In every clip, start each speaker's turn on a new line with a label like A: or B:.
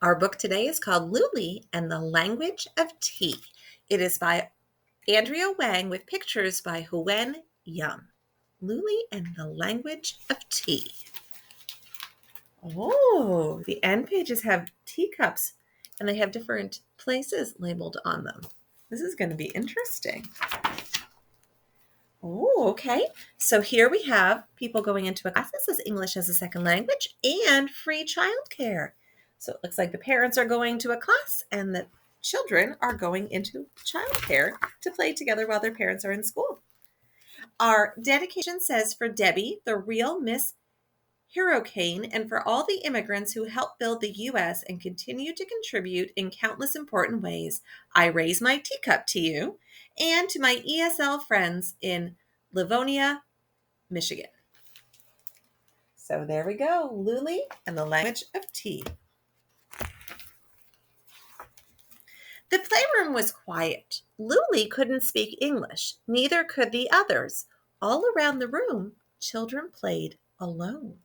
A: Our book today is called Luli and the Language of Tea. It is by Andrea Wang with pictures by Huen Yum. Luli and the Language of Tea. Oh, the end pages have teacups and they have different places labeled on them. This is going to be interesting. Oh, okay. So here we have people going into a class that says English as a second language and free childcare. So it looks like the parents are going to a class and the children are going into childcare to play together while their parents are in school. Our dedication says, for Debbie, the real Miss Hurricane, and for all the immigrants who helped build the U.S. and continue to contribute in countless important ways, I raise my teacup to you and to my ESL friends in Livonia, Michigan. So there we go, Luli and the Language of Tea. The playroom was quiet. Luli couldn't speak English, neither could the others. All around the room, children played alone.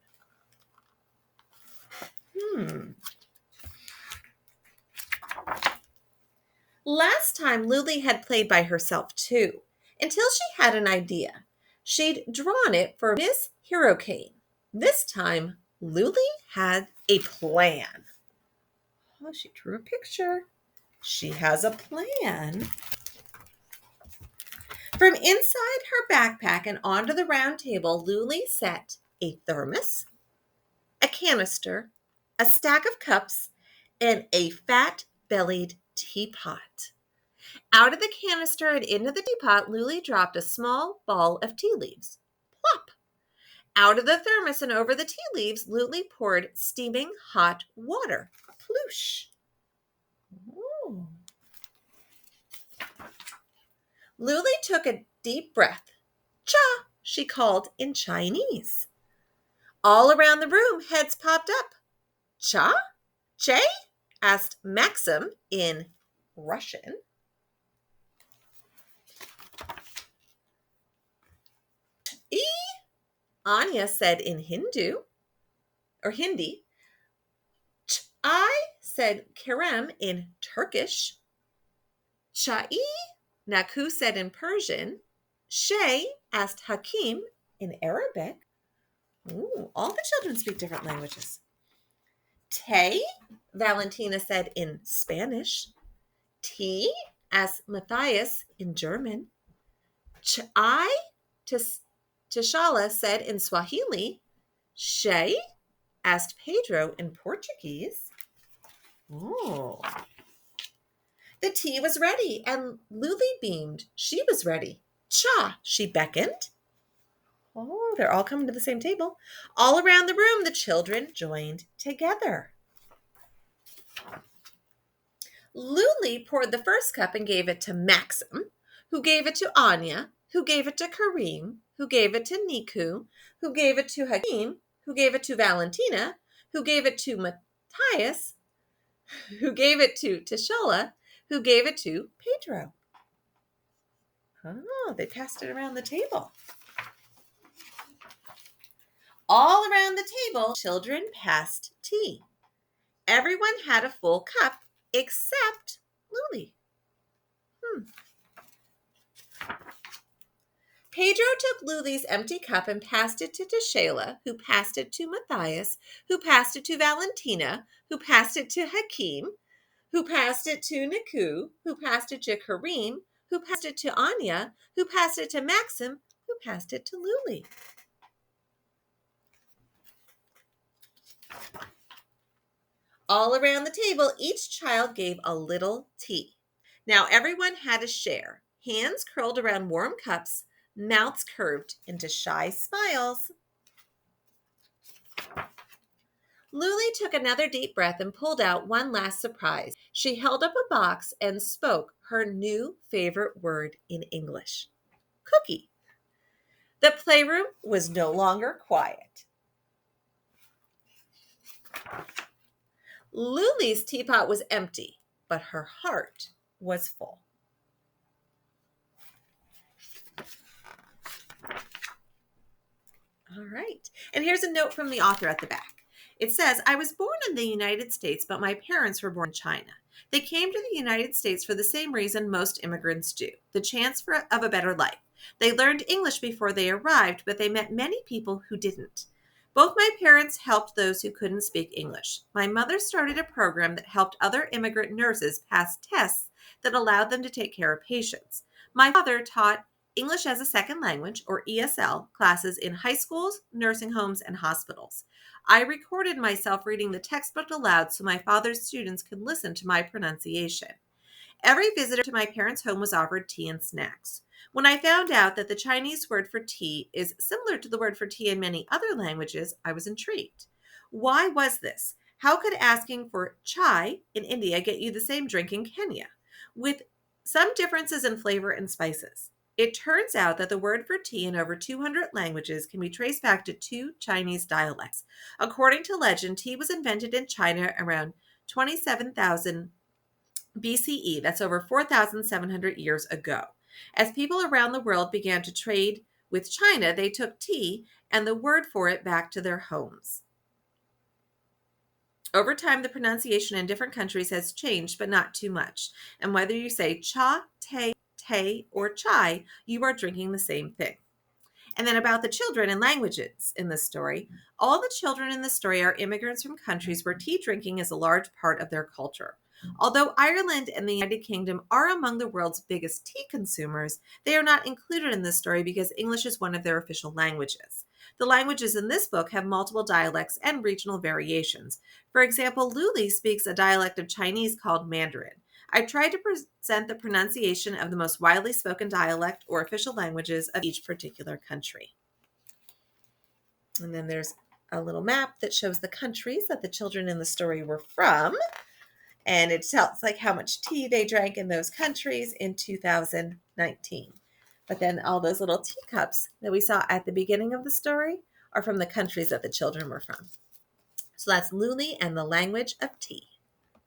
A: Last time Luli had played by herself too, until she had an idea. She'd drawn it for Miss Hurricane. This time, Luli had a plan. Oh, she drew a picture. She has a plan. From inside her backpack and onto the round table, Luli set a thermos, a canister, a stack of cups, and a fat-bellied teapot. Out of the canister and into the teapot, Luli dropped a small ball of tea leaves. Plop! Out of the thermos and over the tea leaves, Luli poured steaming hot water. Ploosh! Ooh. Luli took a deep breath. Cha! She called in Chinese. All around the room, heads popped up. Cha? Che? Asked Maxim in Russian. E? Anya said in Hindi. I said Kerem in Turkish. Chai? Naku said in Persian. Shay asked Hakim in Arabic. Ooh, all the children speak different languages. Tay? Valentina said in Spanish. Tea? asked Matthias in German. Chai? Tishala said in Swahili. Shay? asked Pedro in Portuguese. Oh. The tea was ready, and Luli beamed. She was ready. Cha, she beckoned. Oh, they're all coming to the same table. All around the room, the children joined together. Luli poured the first cup and gave it to Maxim, who gave it to Anya, who gave it to Kareem, who gave it to Niku, who gave it to Hakim, who gave it to Valentina, who gave it to Matthias, who gave it to Tishala, who gave it to Pedro. Oh, they passed it around the table. All around the table, children passed tea. Everyone had a full cup except Luli. Pedro took Luli's empty cup and passed it to Tishala, who passed it to Matthias, who passed it to Valentina, who passed it to Hakim, who passed it to Niku, who passed it to Kareem, who passed it to Anya, who passed it to Maxim, who passed it to Luli. All around the table, each child gave a little tea. Now everyone had a share. Hands curled around warm cups, mouths curved into shy smiles. Luli took another deep breath and pulled out one last surprise. She held up a box and spoke her new favorite word in English. Cookie. The playroom was no longer quiet. Luli's teapot was empty, but her heart was full. All right. And here's a note from the author at the back. It says, I was born in the United States, but my parents were born in China. They came to the United States for the same reason most immigrants do, the chance of a better life. They learned English before they arrived, but they met many people who didn't. Both my parents helped those who couldn't speak English. My mother started a program that helped other immigrant nurses pass tests that allowed them to take care of patients. My father taught English as a Second Language, or ESL, classes in high schools, nursing homes, and hospitals. I recorded myself reading the textbook aloud so my father's students could listen to my pronunciation. Every visitor to my parents' home was offered tea and snacks. When I found out that the Chinese word for tea is similar to the word for tea in many other languages, I was intrigued. Why was this? How could asking for chai in India get you the same drink in Kenya, with some differences in flavor and spices? It turns out that the word for tea in over 200 languages can be traced back to two Chinese dialects. According to legend, tea was invented in China around 27,000 BCE, that's over 4,700 years ago. As people around the world began to trade with China, they took tea and the word for it back to their homes. Over time, the pronunciation in different countries has changed, but not too much. And whether you say cha, te, or chai, you are drinking the same thing. And then about the children and languages in this story. All the children in the story are immigrants from countries where tea drinking is a large part of their culture. Although Ireland and the United Kingdom are among the world's biggest tea consumers, they are not included in this story because English is one of their official languages. The languages in this book have multiple dialects and regional variations. For example, Luli speaks a dialect of Chinese called Mandarin. I tried to present the pronunciation of the most widely spoken dialect or official languages of each particular country. And then there's a little map that shows the countries that the children in the story were from. And it tells like how much tea they drank in those countries in 2019. But then all those little teacups that we saw at the beginning of the story are from the countries that the children were from. So that's Luli and the language of tea.